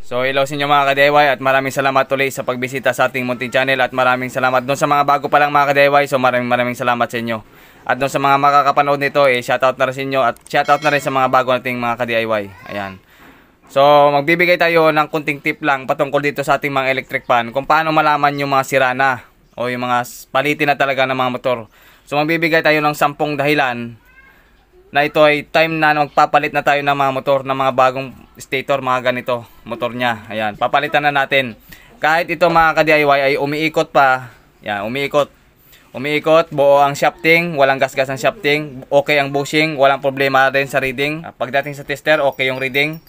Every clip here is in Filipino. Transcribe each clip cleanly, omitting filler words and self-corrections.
So hello sa inyo mga ka-DIY at maraming salamat ulit sa pagbisita sa ating munting channel at maraming salamat doon sa mga bago pa lang mga ka-DIY. So maraming salamat sa inyo. At doon sa mga makakapanood nito, shoutout na rin sa inyo at shoutout na rin sa mga bago nating mga ka-DIY. Ayan. So magbibigay tayo ng kunting tip lang patungkol dito sa ating mga electric fan kung paano malaman yung mga sira na o yung mga palitin na talaga ng mga motor. So magbibigay tayo ng 10 dahilan na ito ay time na magpapalit na tayo ng mga motor, ng mga bagong stator, mga ganito motor niya. Ayan, papalitan na natin. Kahit ito mga ka-DIY ay umiikot pa. Yan, umiikot, buo ang shafting, walang gasgas ang shafting, okay ang bushing, walang problema rin sa reading. Pagdating sa tester, okay yung reading.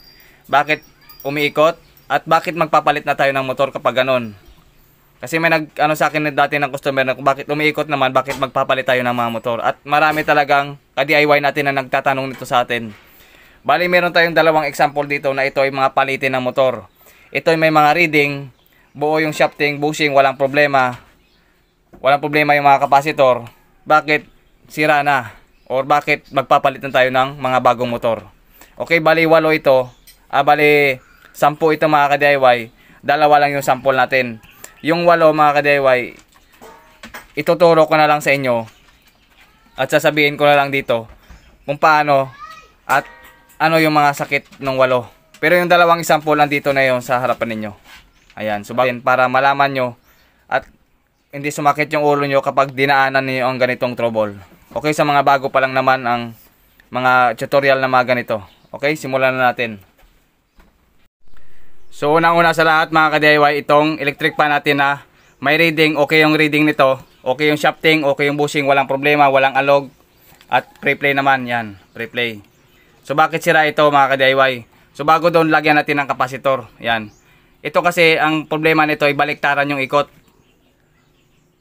Bakit umiikot? At bakit magpapalit na tayo ng motor kapag ganon? Kasi may nag-ano sa akin dati ng customer na bakit umiikot naman, bakit magpapalit tayo ng mga motor. At marami talagang ka-DIY natin na nagtatanong nito sa atin. Bali meron tayong dalawang example dito na ito ay mga palitin ng motor. Ito ay may mga reading, buo yung shafting, bushing, walang problema. Walang problema yung mga kapasitor. Bakit sira na? Or bakit magpapalit na tayo ng mga bagong motor? Okay, bali 8 ito. Bali 10 ito mga ka-DIY. Dalawa lang yung sample natin. Yung 8 mga ka-DIY, ituturo ko na lang sa inyo at sasabihin ko na lang dito kung paano at ano yung mga sakit ng 8. Pero yung dalawang example nandito na yun sa harapan ninyo. Ayan, so para malaman nyo at hindi sumakit yung ulo nyo kapag dinaanan niyo ang ganitong trouble. Okay, sa mga bago pa lang naman ang mga tutorial na mga ganito. Okay, simulan na natin. So unang-una sa lahat mga ka-DIY, itong electric fan natin na may reading, okay yung reading nito, okay yung shafting, okay yung bushing, walang problema, walang alog, at pre-play naman, yan, pre-play. So bakit sira ito mga ka-DIY? So bago doon, lagyan natin ng kapasitor, yan. Ito kasi, ang problema nito ay baliktaran yung ikot.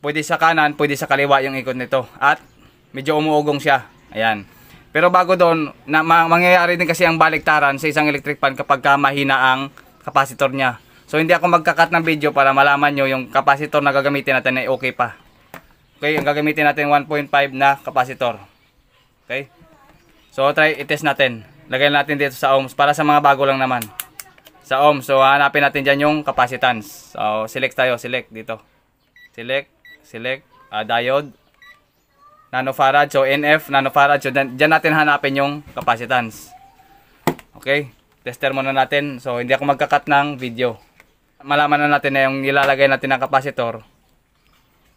Pwede sa kanan, pwede sa kaliwa yung ikot nito, at medyo umuugong siya, ayan. Pero bago doon, mangyayari din kasi ang baliktaran sa isang electric fan kapag mahina ang kapasitor niya. So hindi ako magkakat ng video para malaman nyo yung kapasitor na gagamitin natin ay okay pa. Okay, ang gagamitin natin 1.5 na kapasitor. Okay. So i-test natin. Lagyan natin dito sa ohms para sa mga bago lang naman. Sa ohms. So hanapin natin diyan yung capacitance. So select dito. Select diode nanofarad. So NF nanofarad. So diyan natin hanapin yung capacitance. Okay. Tester muna natin. So, hindi ako magkakat ng video. Malaman na natin na yung nilalagay natin ng kapasitor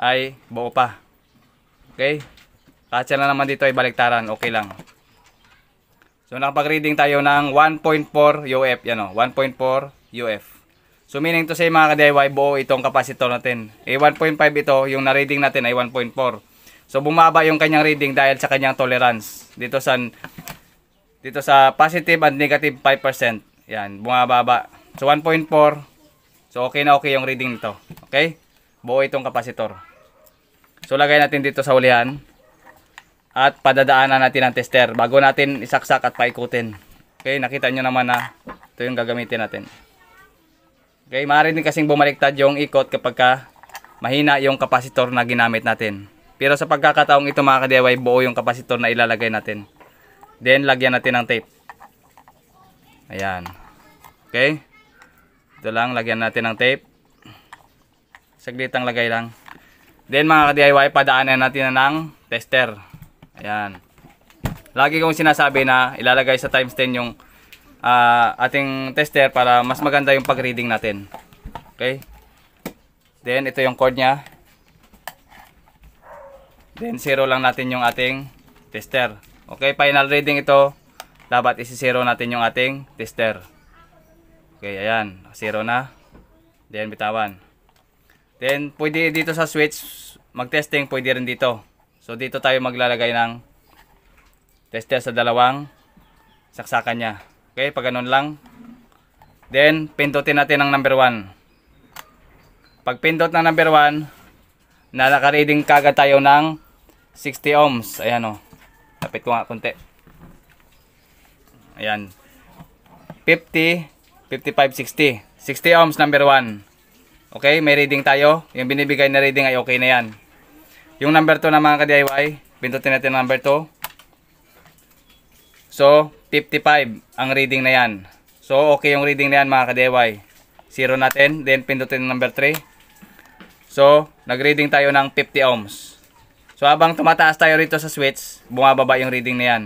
ay buo pa. Okay? Katsa na naman dito ay baliktaran. Okay lang. So, nakapag-reading tayo ng 1.4 UF. Yan o, 1.4 UF. So, meaning to say mga ka-DIY, buo itong kapasitor natin. 1.5 ito, yung na-reading natin ay 1.4. So, bumaba yung kanyang reading dahil sa kanyang tolerance. Dito sa positive and negative 5%. Yan, bumababa. So 1.4. So okay na okay yung reading nito. Okay? Buo itong kapasitor. So lagay natin dito sa ulihan. At padadaanan natin ang tester bago natin isaksak at paikutin. Okay, nakita nyo naman na ito yung gagamitin natin. Okay, maaari din kasing bumaliktad yung ikot kapag mahina yung kapasitor na ginamit natin. Pero sa pagkakataong ito mga ka-DIY, buo yung kapasitor na ilalagay natin. Then, lagyan natin ng tape. Ayan. Okay. Ito lang, lagyan natin ng tape. Saglitang lagay lang. Then, mga ka-DIY, padaanan natin na ng tester. Ayan. Lagi kong sinasabi na ilalagay sa times 10 yung ating tester para mas maganda yung pag-reading natin. Okay. Then, ito yung cord nya. Then, 0 lang natin yung ating tester. Okay, final reading ito. Dapat isi-0 natin yung ating tester. Okay, ayan. 0 na. Then, bitawan. Then, pwede dito sa switch, mag-testing, pwede rin dito. So, dito tayo maglalagay ng tester sa dalawang saksakan niya. Okay, pag ganun lang. Then, pindutin natin ang number 1. Pag pindot ng number 1, na naka-reading kagad tayo ng 60 ohms. Ayan o. Tapit ko nga konti. Ayan. 50, 55, 60. 60 ohms number 1. Okay, may reading tayo. Yung binibigay na reading ay okay na yan. Yung number 2 na mga ka-DIY, pindutin natin number 2. So, 55 ang reading na yan. So, okay yung reading na yan mga ka-DIY. 0 natin. Then pindutin yung number 3. So, nag-reading tayo ng 50 ohms. So, habang tumataas tayo rito sa switch, bumababa yung reading na yan.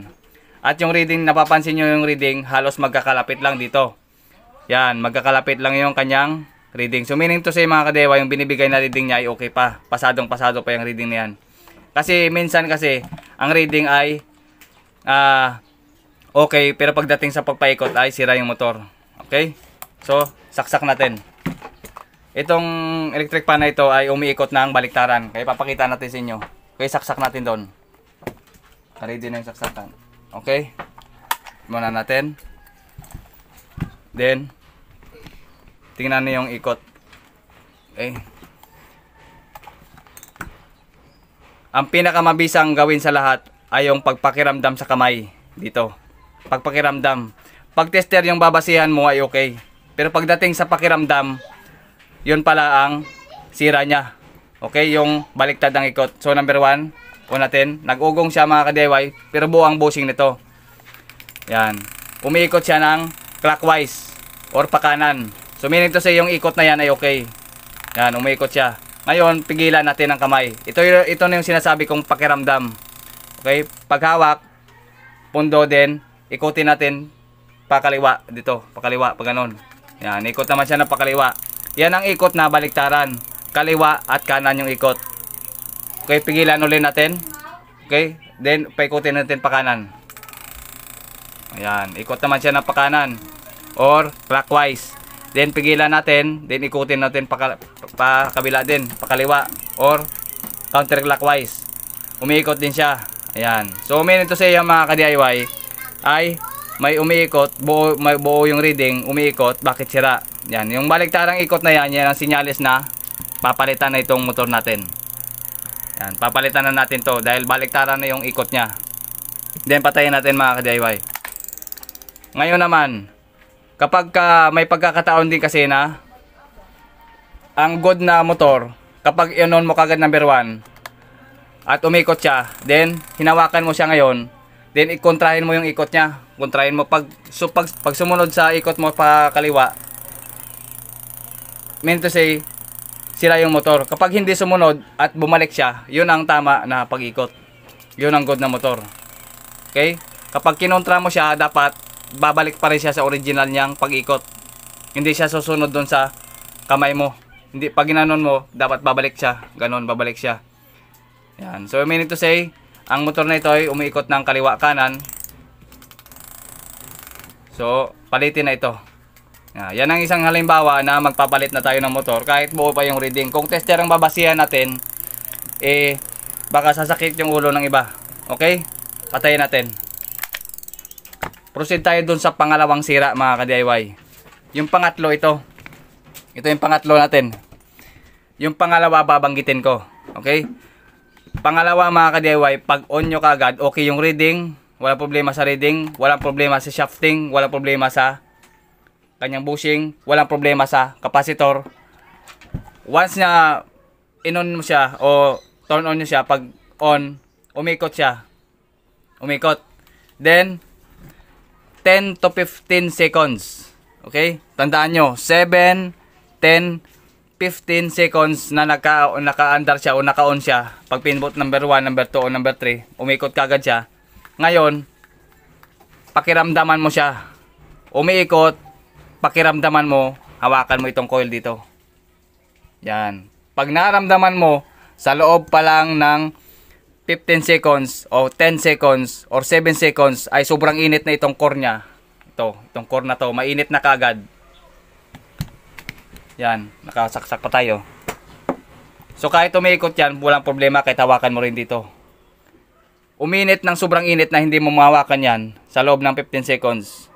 At yung reading, napapansin nyo yung reading, halos magkakalapit lang dito. Yan, magkakalapit lang yung kanyang reading. So, meaning to say mga kadewa, yung binibigay na reading niya ay okay pa. Pasadong-pasado pa yung reading na yan. Kasi, minsan kasi, ang reading ay okay, pero pagdating sa pagpaikot ay sira yung motor. Okay? So, saksak natin. Itong electric fan na ito ay umiikot ng baliktaran. Kaya papakita natin sa inyo. Okay, saksak natin doon. Ready na yung saksakan. Okay? Muna natin. Then, tingnan niyo yung ikot. Okay. Ang pinakamabisang gawin sa lahat ay yung pagpakiramdam sa kamay. Dito. Pagpakiramdam. Pag tester yung babasihan mo ay okay. Pero pagdating sa pakiramdam, yun pala ang sira niya. Okay, yung baliktad ng ikot. So number 1, natin, nag-ugong siya mga ka-DIY, pero buo ang bushing nito. Yan. Umiikot siya ng clockwise or pakanan. So meaning to say yung ikot na yan ay okay. Yan, umiikot siya. Ngayon, pigilan natin ang kamay. Ito na yung sinasabi kong pakiramdam. Okay, paghawak, pundo din, ikutin natin pakaliwa dito, pakaliwa, pag ganun. Yan, ikot naman siya ng pakaliwa. Yan ang ikot na baliktaran. Kaliwa at kanan yung ikot. Okay, pigilan ulit natin. Okay, then paikutin natin pa kanan. Ayan, ikot naman siya ng pa kanan or clockwise. Then pigilan natin, then ikutin natin pa kabila din, pa kaliwa or counterclockwise. Umiikot din siya. Ayan. So, meaning to say yung mga ka-DIY ay may umiikot, buo yung reading, umiikot, bakit sira? Yan, yung baliktarang ikot na yan, yan ang sinyalis na papalitan na itong motor natin. Yan, papalitan na natin to dahil baliktaran na yung ikot niya. Then patayin natin mga ka-DIY. Ngayon naman, kapag may pagkakataon din kasi na ang good na motor, kapag i-on mo kagad number 1 at umikot siya, then hinawakan mo siya ngayon, then ikontrahin mo yung ikot niya. Kontrahin mo pag sumunod sa ikot mo pa kaliwa, mean to say sira yung motor. Kapag hindi sumunod at bumalik siya, yun ang tama na pag-ikot. Yun ang good na motor. Okay? Kapag kinontra mo siya, dapat babalik pa rin siya sa original niyang pag-ikot. Hindi siya susunod doon sa kamay mo. Hindi, pag ginanon mo, dapat babalik siya. Ganon, babalik siya. Yan. So, meaning to say, ang motor na ito ay umiikot ng kaliwa kanan. So, palitin na ito. Yan ang isang halimbawa na magpapalit na tayo ng motor kahit buo pa yung reading. Kung tester ang babasihan natin, baka sasakit yung ulo ng iba. Okay? Patayin natin. Proceed tayo dun sa pangalawang sira mga ka-DIY. Yung pangatlo ito. Ito yung pangatlo natin. Yung pangalawa babanggitin ko. Okay? Pangalawa mga ka-DIY, pag on nyo kagad, okay yung reading. Walang problema sa reading. Walang problema sa shafting. Walang problema sa kanyang bushing, walang problema sa capacitor. Once na in-on mo siya o turn on nyo siya, pag on, umikot siya. Umikot. Then, 10 to 15 seconds. Okay? Tandaan nyo, 7, 10, 15 seconds na naka-under siya o naka-on siya. Pag pinbot number 1, number 2, o number 3, umikot kagad siya. Ngayon, pakiramdaman mo siya. Umiikot, pakiramdaman mo, hawakan mo itong coil dito. Yan. Pag naramdaman mo, sa loob pa lang ng 15 seconds o 10 seconds or 7 seconds ay sobrang init na itong core niya. Itong core na to, mainit na kagad. Yan, nakasaksak pa tayo. So kahit umiikot yan, walang problema kahit hawakan mo rin dito. Uminit ng sobrang init na hindi mo mahawakan yan sa loob ng 15 seconds.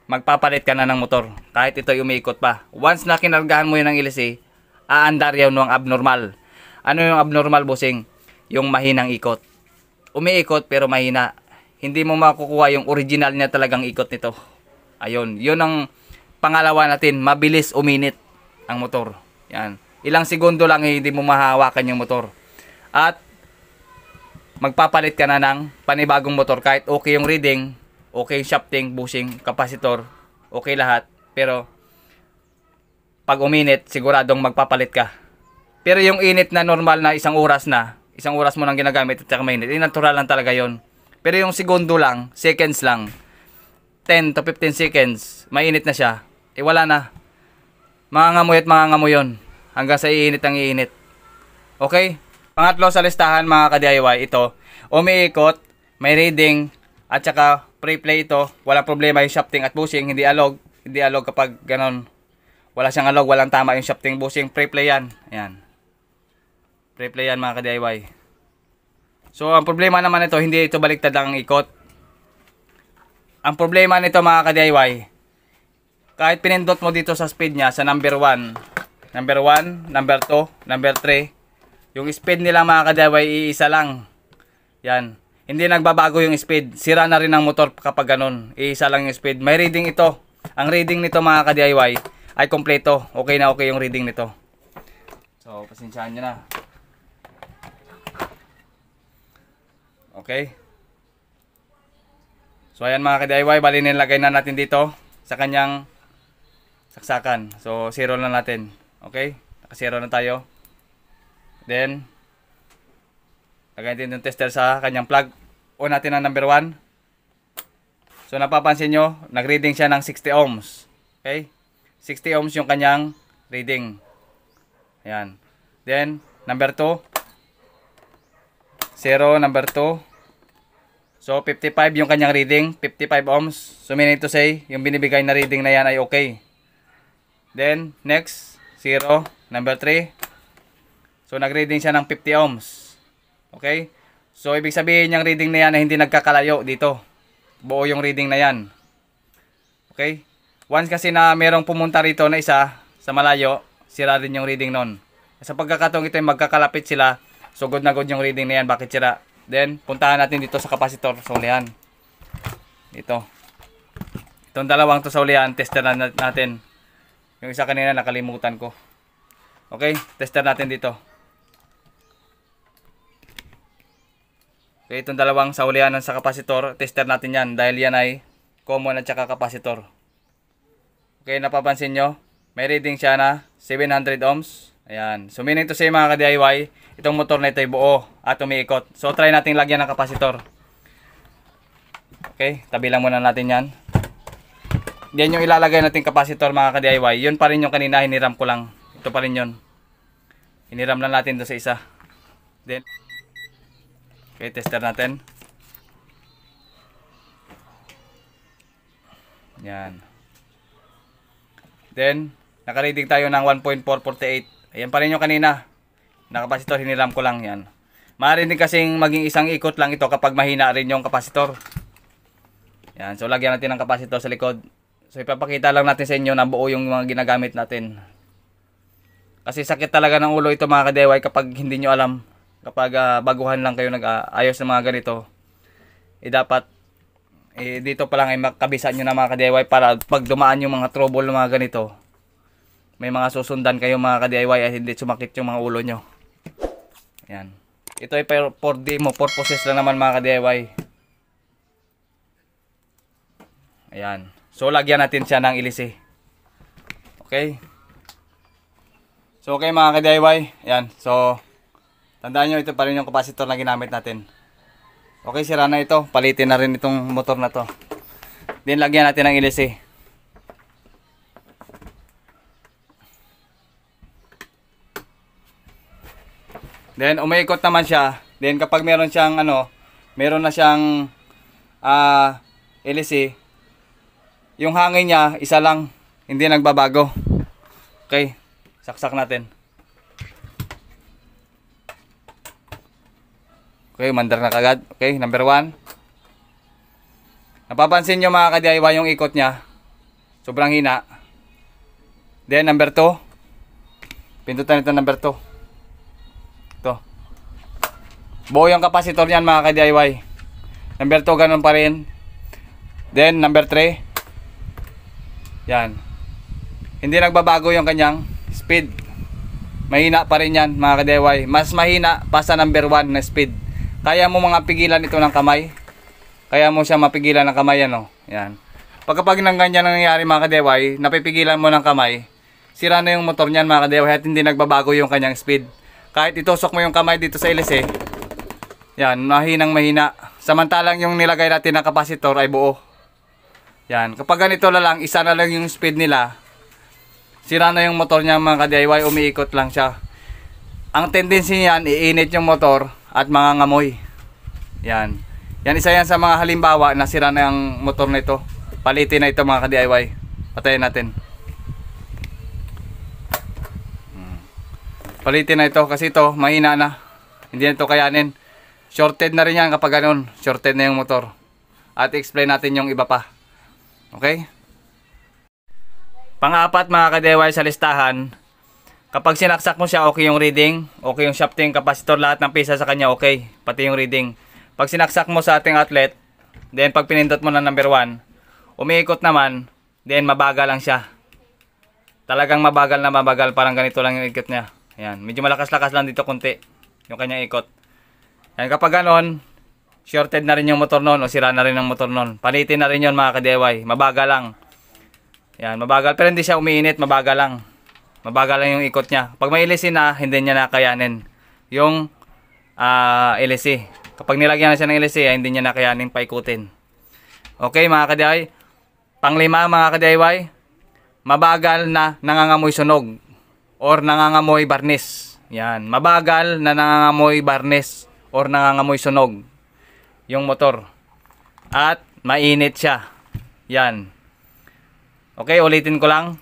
Magpapalit ka na ng motor kahit ito umiikot pa. Once na kinargahan mo yun ng LC, aandar yun ng abnormal. Ano yung abnormal, bossing? Yung mahinang ikot. Umiikot pero mahina. Hindi mo makukuha yung original niya talagang ikot nito. Ayun, yun ang pangalawa natin, mabilis uminit ang motor. Yan. Ilang segundo lang hindi mo mahawakan yung motor. At magpapalit ka na ng panibagong motor kahit okay yung reading, okay shafting, bushing, capacitor, okay lahat. Pero pag uminit, siguradong magpapalit ka. Pero yung init na normal na isang oras mo nang ginagamit at saka mainit, natural lang talaga yon. Pero yung segundo lang, seconds lang, 10 to 15 seconds, mainit na siya, wala na. Mangangamoy yun. Hanggang sa iinit ang iinit. Okay? Pangatlo sa listahan mga ka-DIY, ito, umiikot, may reading, at saka pre-play ito, walang problema yung shafting at bushing, hindi alog kapag ganon. Wala siyang alog, walang tama yung shafting, bushing, pre-play yan. Ayan. Pre-play yan mga ka-DIY. So, ang problema naman ito, hindi ito baliktad ang ikot. Ang problema nito mga ka-DIY, kahit pinindot mo dito sa speed niya, sa number 1, number 2, number 3, yung speed nila mga ka-DIY, iisa lang. Yan. Hindi nagbabago yung speed. Sira na rin ang motor kapag ganun. Iisa lang yung speed. May reading ito. Ang reading nito mga ka-DIY ay kompleto. Okay na okay yung reading nito. So, pasensyahan nyo na. Okay. So ayan mga ka-DIY, bali nilagay na natin dito sa kanyang saksakan. So 0 na natin. Okay? Naka 0 na tayo. Then lagay natin yung tester sa kanyang plug. On natin ang number 1. So napapansin nyo, nag-reading siya ng 60 ohms. Okay? 60 ohms yung kanyang reading. Ayan. Then number 2. 0, number 2. So, 55 yung kanyang reading. 55 ohms. So, meaning to say, yung binibigay na reading na yan ay okay. Then, next, 0, number 3. So, nag-reading siya ng 50 ohms. Okay? So, ibig sabihin yung reading na yan ay hindi nagkakalayo dito. Buo yung reading na yan. Okay? Once kasi na merong pumunta rito na isa sa malayo, sira din yung reading nun. Sa pagkakataong ito ay magkakalapit sila, so good na good yung reading na yan. Bakit sira? Then, puntahan natin dito sa kapasitor sa ulihan. Dito. Itong dalawang to sa ulihan, tester na natin. Yung isa kanina nakalimutan ko. Okay, tester natin dito. Okay, itong dalawang sa ulihan sa kapasitor, tester natin yan. Dahil yan ay common at saka kapasitor. Okay, napapansin nyo, may reading siya na 700 ohms. Ayan. So, meaning to say mga ka-DIY, itong motor na ito ay buo at umiikot. So, try natin lagyan ng kapasitor. Okay, tabi lang muna natin yan. Yan yung ilalagay natin kapasitor mga ka-DIY. Yun pa rin yung kanina, hiniram ko lang. Ito pa rin yun. Hiniram lang natin doon sa isa. Then, okay, tester natin. Yan. Then, naka-reading tayo ng 1.448. Ayan pa rin yung kanina. Nakapasitor, hiniram ko lang yan. Maaari din kasing maging isang ikot lang ito kapag mahina rin yung kapasitor. Yan. So, lagyan natin ng kapasitor sa likod. So, ipapakita lang natin sa inyo na buo yung mga ginagamit natin. Kasi sakit talaga ng ulo ito mga ka-DIY kapag hindi nyo alam. Kapag baguhan lang kayo nag-ayos ng mga ganito. Dapat dito pa lang ay makabisan nyo na mga ka-DIY para pag dumaan yung mga trouble ng mga ganito, may mga susundan kayo mga ka-DIY at hindi sumakit yung mga ulo nyo. Ayan. Ito ay for demo purposes lang naman mga ka-DIY. Ayan. So, lagyan natin siya ng ilisi. Okay. So, okay mga ka-DIY. Ayan. So, tandaan nyo, ito pa rin yung kapasitor na ginamit natin. Okay, sira na ito. Palitin na rin itong motor na to. Then, lagyan natin ng ilisi. Then umiikot naman siya. Then kapag meron siyang meron na siyang LC, yung hangin niya isa lang, hindi nagbabago. Okay, saksak natin. Okay, mandar na kagad. Okay, number 1. Napapansin nyo mga ka-DIY yung ikot niya, sobrang hina. Then number 2, pindutan ito number 2. Ito. Buo yung kapasitor niyan mga ka-DIY. Number 2 ganun pa rin. Then number 3. Yan. Hindi nagbabago yung kanyang speed. Mahina pa rin yan mga ka-DIY. Mas mahina pa sa number 1 na speed. Kaya mo mga pigilan ito ng kamay. Kaya mo siya mapigilan ng kamay yan. Yan. Pagkapag nang ganyan nangyayari mga ka-DIY, napipigilan mo ng kamay, sira na yung motor niyan mga ka-DIY at hindi nagbabago yung kanyang speed. Kahit itusok mo yung kamay dito sa LC, yan, mahinang mahina. Samantalang yung nilagay natin na kapasitor ay buo. Yan, kapag ganito na lang, isa na lang yung speed nila, sira na yung motor niya mga ka-DIY, umiikot lang siya. Ang tendency niyan, iinit yung motor at mangangamoy. Yan. Yan, isa yan sa mga halimbawa na sira na yung motor na ito. Palitin na ito mga ka-DIY. Patayin natin. Palitin na ito kasi ito, mahina na. Hindi na ito kayanin. Shorted na rin yan kapag ganun. Shorted na yung motor. At explain natin yung iba pa. Okay? Pang-apat mga ka-DIY sa listahan, kapag sinaksak mo siya, okay yung reading, okay yung shafting, capacitor, lahat ng pisa sa kanya okay, pati yung reading. Pag sinaksak mo sa ating outlet, then pag pinindot mo na number 1, umiikot naman, then mabagal lang siya. Talagang mabagal na mabagal, parang ganito lang yung ikot niya. Ayan, medyo malakas-lakas lang dito konti yung kanyang ikot. Ayan, kapag ganon, shorted na rin yung motor nun o sira na rin ang motor nun. Panitin na rin yun mga ka-DIY, mabagal lang. Ayan, mabagal, pero hindi siya umiinit, mabagal lang. Mabagal lang yung ikot niya. Pag may LC na, hindi niya nakayanin yung LC. Kapag nilagyan na siya ng LC, hindi niya nakayanin paikutin. Okay mga ka-DIY. Panglima mga ka-DIY, mabagal na nangangamoy sunog or nangangamoy barnis. Yan, mabagal na nangangamoy barnis or nangangamoy sunog yung motor. At mainit siya. Yan. Okay, ulitin ko lang.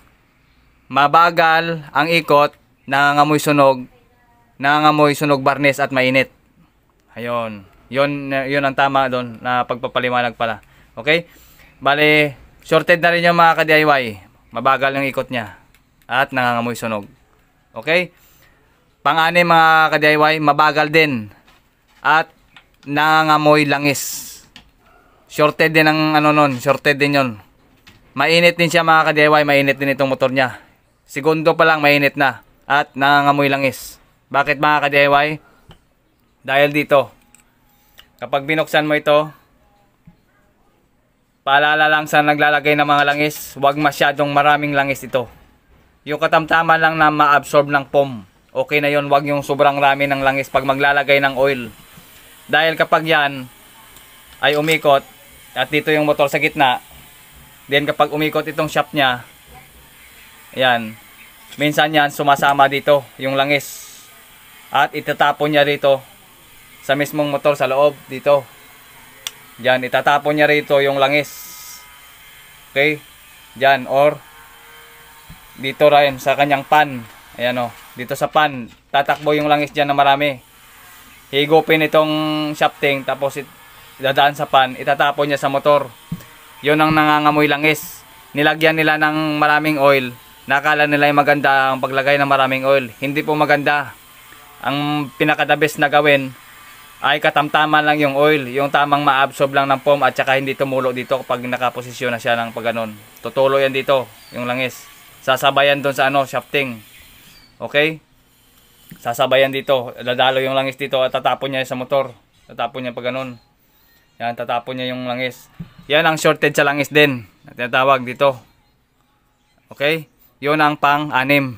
Mabagal ang ikot, nangangamoy sunog barnis at mainit. Ayun. Yun ang tama doon na pagpapaliwanag pala. Okay? Bale, shorted na rin yung mga ka-DIY. Mabagal ang ikot niya at nangangamoy sunog. Okay? Pang-anim mga ka-DIY, mabagal din at nangangamoy langis. Shorted din ang shorted din yon. Mainit din siya mga ka-DIY, mainit din itong motor niya. Segundo pa lang mainit na at nangangamoy langis. Bakit mga ka-DIY? Dahil dito, kapag binuksan mo ito, paalala lang sa naglalagay ng mga langis, huwag masyadong maraming langis ito. Yung katamtaman lang na ma-absorb ng foam, okay na yon. Huwag yung sobrang rami ng langis pag maglalagay ng oil. Dahil kapag yan ay umikot, at dito yung motor sa gitna, then kapag umikot itong shaft niya, ayan, minsan yan sumasama dito yung langis at itatapon niya rito sa mismong motor sa loob dito. Diyan, itatapon niya rito yung langis. Okay? Diyan, or dito rin sa kanyang pan. Ayan o, dito sa pan, tatakbo yung langis diyan na marami. Higupin itong shafting, tapos dadaan sa pan, itatapon niya sa motor. Yun ang nangangamoy langis. Nilagyan nila ng maraming oil. Nakala nila yung maganda ang paglagay ng maraming oil. Hindi po maganda. Ang pinaka-the best na gawin ay katamtaman lang yung oil. Yung tamang ma-absorb lang ng foam at saka hindi tumulo dito kapag nakaposisyon na siya ng pagganon. Tutulo yan dito, yung langis. Sasabayan doon sa shafting. Okay? Sasabayan dito. Dadalo yung langis dito at tatapon niya sa motor. Tatapon niya pag ganon. Yan, tatapon niya yung langis. Yan ang shorted sa langis din. Tinatawag dito. Okay? Yun ang pang-6.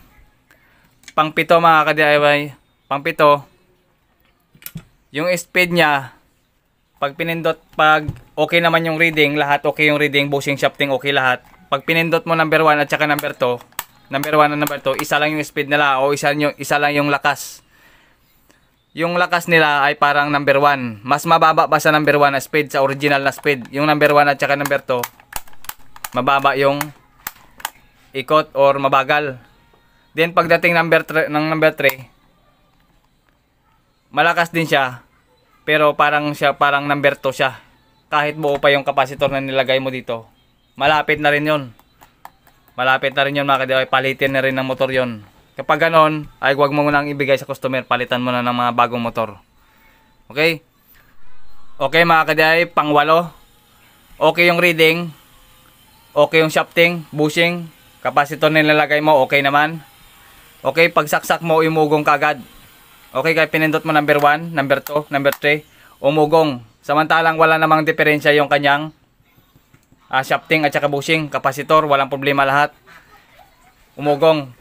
Pang-7 mga ka-DIY. Pang-7, yung speed niya, pag pinindot, pag okay naman yung reading, lahat okay yung reading, bushing, shafting, okay lahat. Pag pinindot mo number 1 at saka number 2, number 1 at number 2, isa lang yung speed nila o isa lang yung lakas. Yung lakas nila ay parang number 1. Mas mababa pa sa number 1 na speed, sa original na speed. Yung number 1 at saka number 2, mababa yung ikot or mabagal. Then pagdating ng number 3, malakas din siya, pero parang number 2 siya. Kahit buo pa yung kapasitor na nilagay mo dito, malapit na rin yun. Malapit na rin yun mga ka-DIY. Palitin na rin ng motor yun. Kapag ganon, ay huwag mo nang ibigay sa customer. Palitan mo na ng mga bagong motor. Okay? Okay mga ka-DIY, pang-8. Okay yung reading. Okay yung shafting, bushing, kapasitor na nilalagay mo, okay naman. Okay, pag saksak mo, umugong kagad. Okay, kaya pinindot mo number 1, number 2, number 3, umugong. Samantalang wala namang diferensya yung kanyang shafting at saka bushing, kapasitor, walang problema lahat. Umugong.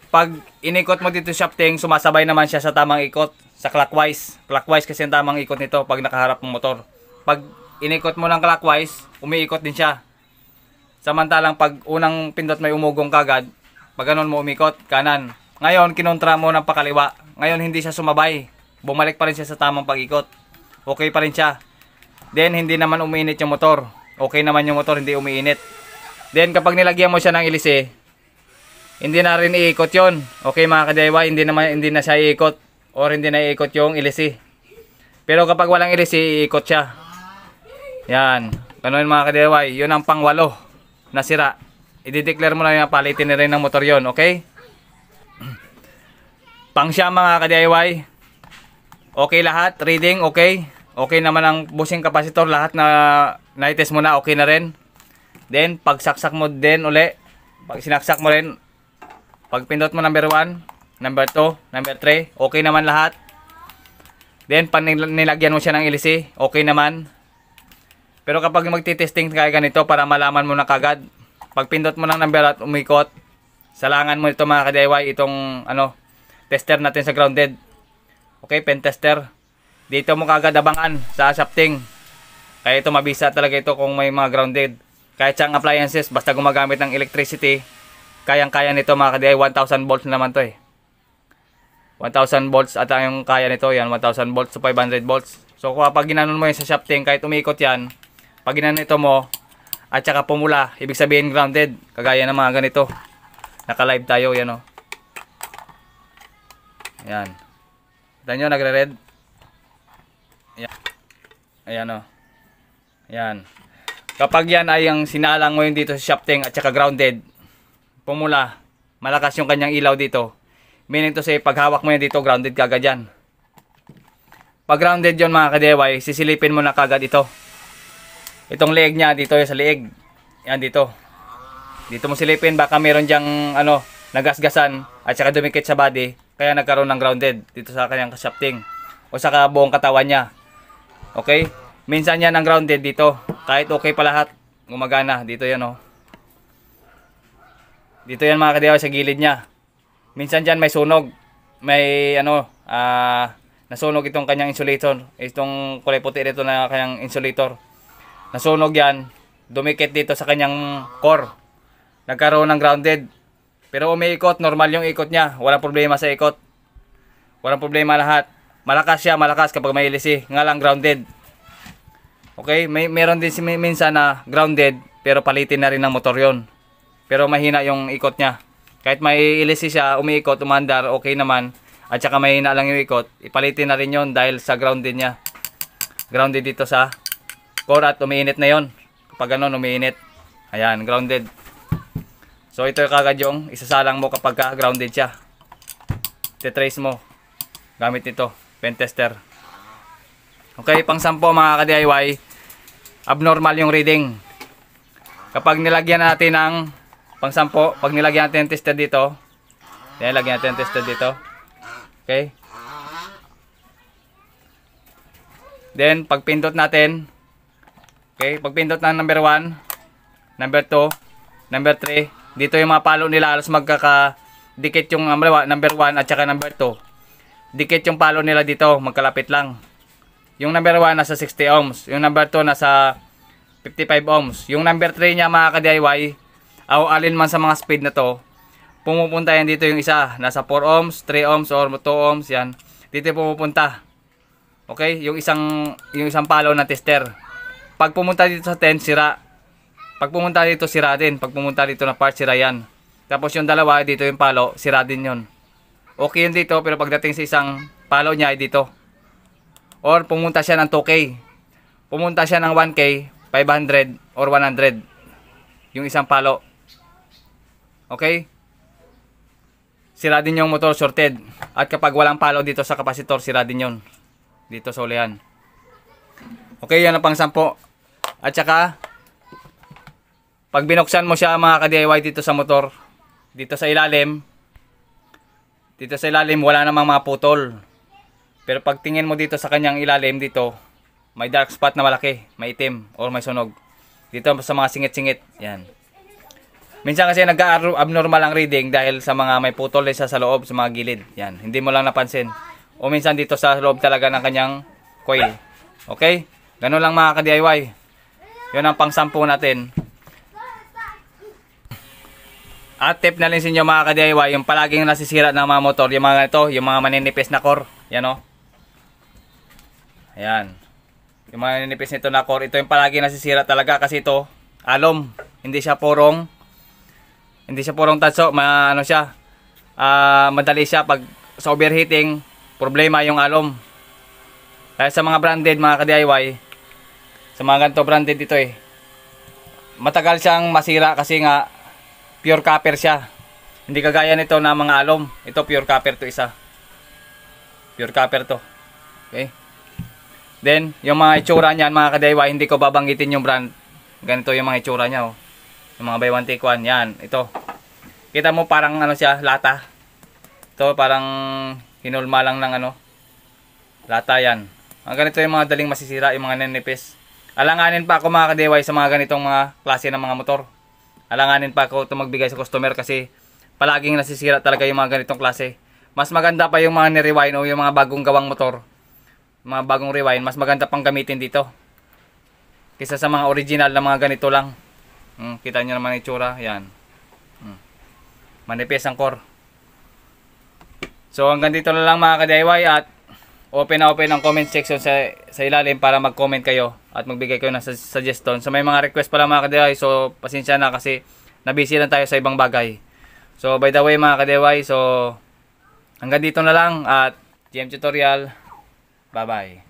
pag inikot mo dito shafting, sumasabay naman siya sa tamang ikot, sa clockwise. Clockwise kasi ang tamang ikot nito pag nakaharap ng motor. Pag inikot mo ng clockwise, umiikot din siya. Samantalang pag unang pindot may umugong kagad, pag ganun mo umikot, kanan. Ngayon, kinontra mo ng pakaliwa. Ngayon, hindi siya sumabay. Bumalik pa rin siya sa tamang pag-ikot. Okay pa rin siya. Then, hindi naman umiinit yung motor. Okay naman yung motor, hindi umiinit. Then, kapag nilagyan mo siya ng ilise, hindi na rin iikot yon. Okay mga ka-DIY, hindi na siya iikot. Or hindi na iikot yung ilise. Pero kapag walang ilise, iikot siya. Yan. Ganun mga ka-DIY. Yun ang pang-8 na sira. I-declare mo na yung palitin na rin ng motor yon. Okay? Pang-siyam mga ka-DIY. Okay lahat. Reading, okay. Okay naman ang bushing capacitor. Lahat na na-test mo na, okay na rin. Then, pag saksak mo din uli. Pag sinaksak mo rin, pag pindot mo number 1, number 2, number 3, okay naman lahat. Then, pag nilagyan mo siya ng ilisi, okay naman. Pero kapag magti-testing kaya ganito para malaman mo na kagad, pag pindot mo ng number at umikot, salangan mo ito mga ka-DIY, itong tester natin sa grounded. Okay, pen tester. Dito mo kagad abangan sa shafting. Kaya ito mabisa talaga ito kung may mga grounded. Kahit siyang appliances, basta gumagamit ng electricity, kayang-kaya nito mga ka-DIY. 1000 volts naman to eh. 1000 volts at yung kaya nito, yan 1000 volts to 500 volts. So kapag ginanon mo yun sa shafting, kahit umikot yan, pag ginanon ito mo, at saka pumula, ibig sabihin grounded. Kagaya ng mga ganito. Naka-live tayo, yan o. Yan. Kita nyo, nagre-red. Ayan. Ayan o. Yan. Kapag yan ay ang sinalang mo yun dito sa shafting at saka grounded, pumula, malakas yung kanyang ilaw dito. Meaning to say, pag hawak mo yan dito, grounded kagad yan. Pag grounded yun mga ka-DIY, sisilipin mo na kagad ito. Itong leeg niya, dito sa leeg. Yan dito. Dito mo silipin, baka meron dyang nagasgasan at saka dumikit sa body, kaya nagkaroon ng grounded dito sa kanyang shafting o sa buong katawan niya. Okay? Minsan yan ang grounded dito. Kahit okay pa lahat, gumagana. Dito yan o. Dito yan mga ka-DIY sa gilid niya. Minsan dyan may sunog. May nasunog itong kanyang insulator. Itong kulay puti dito na kanyang insulator. Nasunog yan. Dumikit dito sa kanyang core. Nagkaroon ng grounded. Pero umiikot, normal yung ikot niya. Walang problema sa ikot. Walang problema lahat. Malakas siya, malakas kapag may ilisi. Nga lang grounded. Okay, meron din minsan na grounded pero palitin na rin ng motor yon. Pero mahina yung ikot niya. Kahit may ilisi siya, umiikot, umandar, okay naman. At saka mahina lang yung ikot, ipalitin na rin yon dahil sa grounded niya. Grounded dito sa core at umiinit na yon. Kapag ganun, umiinit. Ayan, grounded. So ito yung kagad yung isasalang mo kapag grounded siya. Titrace mo. Gamit nito, pen tester. Okay, pang 10 mga ka-DIY, abnormal yung reading. Kapag nilagyan natin ng pang 10, pag nilagyan natin ng tester dito, lagyan natin ng tester dito. Okay? Then, pag pindot natin, okay, pag pindot ng number 1, number 2, number 3, dito yung mga palo nila, alas magkakadikit yung number 1 at saka number 2. Dikit yung palo nila dito, magkalapit lang. Yung number 1 nasa 60 ohms. Yung number 2 nasa 55 ohms. Yung number 3 niya mga ka-DIY, alin man sa mga speed na to, pumupunta yan dito yung isa. Nasa 4 ohms, 3 ohms, or 2 ohms yan. Dito pumupunta. Okay? Yung isang palo na tester. Pag pumunta dito sa 10, sira. Pag pumunta dito, sira din. Pag pumunta dito na part, sira yan. Tapos yung dalawa, dito yung palo, sira din yun. Okay yun dito, pero pagdating sa isang palo niya ay dito. Or pumunta siya ng 2K. Pumunta siya ng 1K, 500 or 100. Yung isang palo. Okay? Sira din yung motor, shorted. At kapag walang palo dito sa kapasitor, sira din yun. Dito sa ulihan. Okay, yan ang pang 10. At saka, pag binuksan mo siya mga ka-DIY dito sa motor, dito sa ilalim, wala namang mga putol. Pero pag tingin mo dito sa kanyang ilalim dito, may dark spot na malaki, may itim or may sunog. Dito sa mga singit-singit, yan. Minsan kasi nag-abnormal ang reading dahil sa mga may putol sa loob, sa mga gilid. Yan, hindi mo lang napansin. O minsan dito sa loob talaga ng kanyang coil. Okay? Ganun lang mga ka-DIY. Yun ang pang-sampu natin. At tip na rin sa inyo mga ka-DIY, yung palaging nasisira ng mga motor, yung mga ito, yung mga maninipis na core. Yan o. Ayan. Yung mga maninipis nito na core, ito yung palaging nasisira talaga kasi ito, alum. Hindi siya purong tatso, ano siya, madali siya pag sa overheating, problema yung alum. Kaya sa mga branded mga ka-DIY, sa mga ganito branded ito matagal siyang masira kasi nga pure copper siya. Hindi kagaya nito na mga alum. Ito pure copper to isa. Pure copper to. Okay. Then, yung mga itsura niyan mga ka-DIY, hindi ko babanggitin yung brand. Ganito yung mga itsura niya yung mga buy one take one. Yan, ito. Kita mo parang ano siya, lata. Ito parang hinulma lang ng lata yan. Ang ganito yung mga daling masisira, yung mga nanipis. Alanganin pa ako mga ka-DIY sa mga ganitong mga klase ng mga motor. Alanganin pa ako ito magbigay sa customer kasi palaging nasisira talaga yung mga ganitong klase. Mas maganda pa yung mga ni-rewind o yung mga bagong gawang motor. Mga bagong rewind, mas maganda pang gamitin dito. Kaysa sa mga original na mga ganito lang. Kita nyo naman yung itsura. Yan. Manipis ang core. So hanggang dito na lang mga ka-DIY at open na open ang comment section sa ilalim para mag-comment kayo at magbigay kayo ng suggestion. So may mga request pala mga ka-DIY, so pasensya na kasi nabisi lang tayo sa ibang bagay. So by the way mga ka-DIY, so hanggang dito na lang at GM Tutorial. Bye bye.